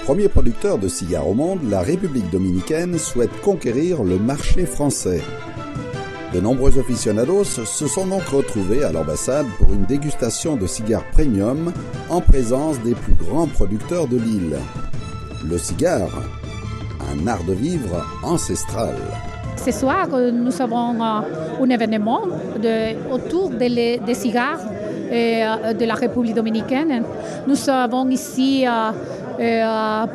Premier producteur de cigares au monde, la République dominicaine souhaite conquérir le marché français. De nombreux aficionados se sont donc retrouvés à l'ambassade pour une dégustation de cigares premium en présence des plus grands producteurs de l'île. Le cigare, un art de vivre ancestral. Ce soir, nous avons un événement autour des cigares de la République dominicaine. Nous avons ici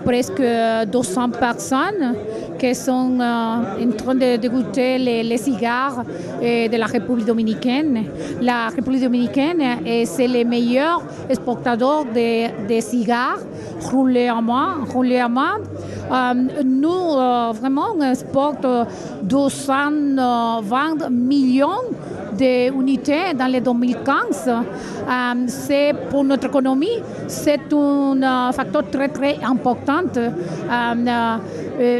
presque 200 personnes qui sont en train de déguster les cigares de la République dominicaine. La République dominicaine, c'est le meilleur exportateur de cigares roulés à main. Nous, vraiment, exportons 220 millions d'unités dans les 2015. C'est pour notre économie, c'est un facteur très très important.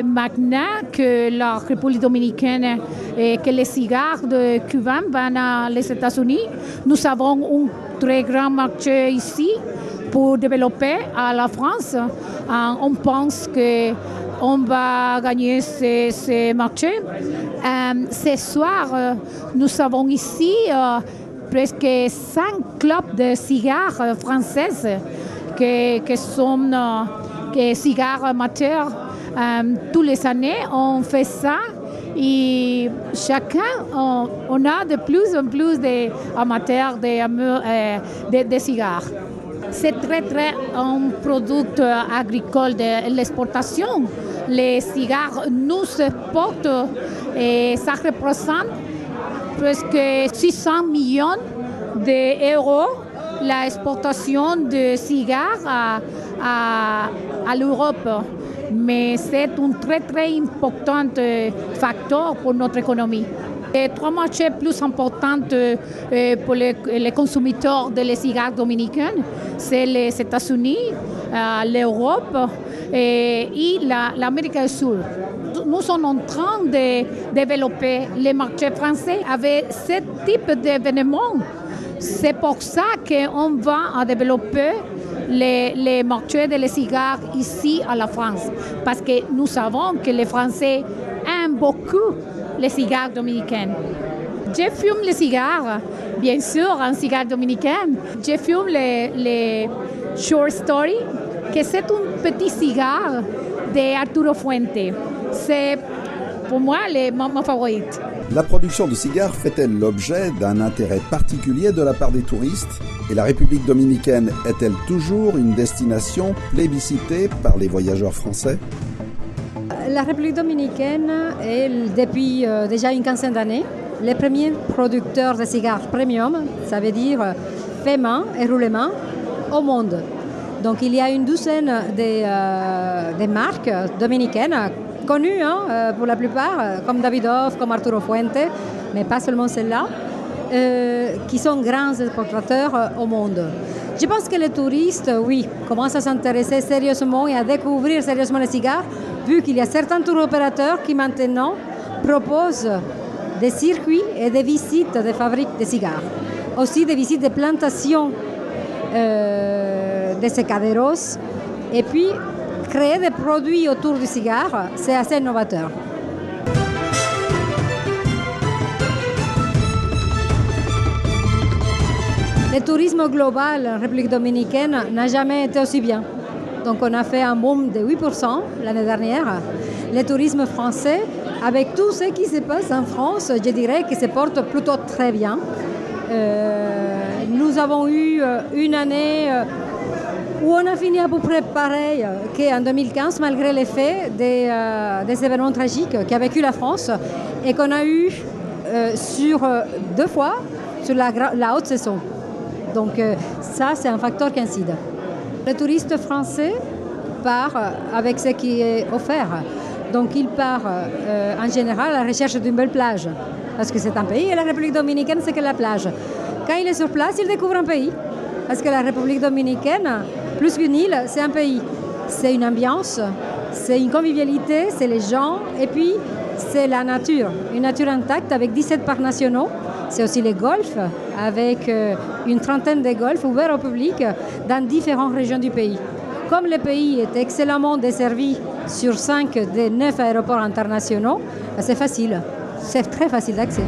Maintenant que la République dominicaine et que les cigares de cubains vont aux États-Unis, nous avons un très grand marché ici pour développer à la France. On pense qu'on va gagner ce marché. Ce soir, nous avons ici presque 5 clubs de cigares françaises qui sont des cigares amateurs. Tous les années, on fait ça et chacun, on a de plus en plus d'amateurs de cigares. C'est très un produit agricole de l'exportation. Les cigares nous exportent et ça représente presque 600 millions d'euros l'exportation de cigares à l'Europe. Mais c'est un très important facteur pour notre économie. Les 3 marchés plus importants pour les consommateurs de cigares dominicains, c'est les États-Unis, l'Europe et l'Amérique du Sud. Nous sommes en train de développer les marchés français avec ce type d'événements. C'est pour ça qu'on va développer les marchés des cigares ici à la France. Parce que nous savons que les Français aiment beaucoup les cigares dominicains. Je fume les cigares, bien sûr, un cigare dominicain. Je fume les Short Story, que c'est un petit cigare d'Arturo Fuente. C'est pour moi mon favori. La production de cigares fait-elle l'objet d'un intérêt particulier de la part des touristes? Et la République dominicaine est-elle toujours une destination plébiscitée par les voyageurs français? La République dominicaine est depuis déjà une quinzaine d'années le premier producteur de cigares premium, ça veut dire fait main et roulé main, au monde. Donc il y a une douzaine de marques dominicaines connues pour la plupart, comme Davidoff, comme Arturo Fuente, mais pas seulement celles-là, qui sont grands exportateurs au monde. Je pense que les touristes, oui, commencent à s'intéresser sérieusement et à découvrir sérieusement les cigares, vu qu'il y a certains tours opérateurs qui maintenant proposent des circuits et des visites des fabriques de cigares. Aussi des visites de plantations de secaderos. Et puis, créer des produits autour du cigare, c'est assez novateur. Le tourisme global en République dominicaine n'a jamais été aussi bien. Donc on a fait un boom de 8% l'année dernière. Le tourisme français, avec tout ce qui se passe en France, je dirais qu'il se porte plutôt très bien. Nous avons eu une année où on a fini à peu près pareil qu'en 2015, malgré l'effet des événements tragiques qu'a vécu la France et qu'on a eu sur 2 fois sur la haute saison. Donc ça, c'est un facteur qui incide. Le touriste français part avec ce qui est offert. Donc il part en général à la recherche d'une belle plage. Parce que c'est un pays et la République dominicaine, c'est que la plage. Quand il est sur place, il découvre un pays. Parce que la République dominicaine, plus qu'une île, c'est un pays. C'est une ambiance, c'est une convivialité, c'est les gens. Et puis, c'est la nature. Une nature intacte avec 17 parcs nationaux. C'est aussi les golfs, avec une trentaine de golfs ouverts au public dans différentes régions du pays. comme le pays est excellemment desservi sur 5 des 9 aéroports internationaux, c'est facile, c'est très facile d'accès.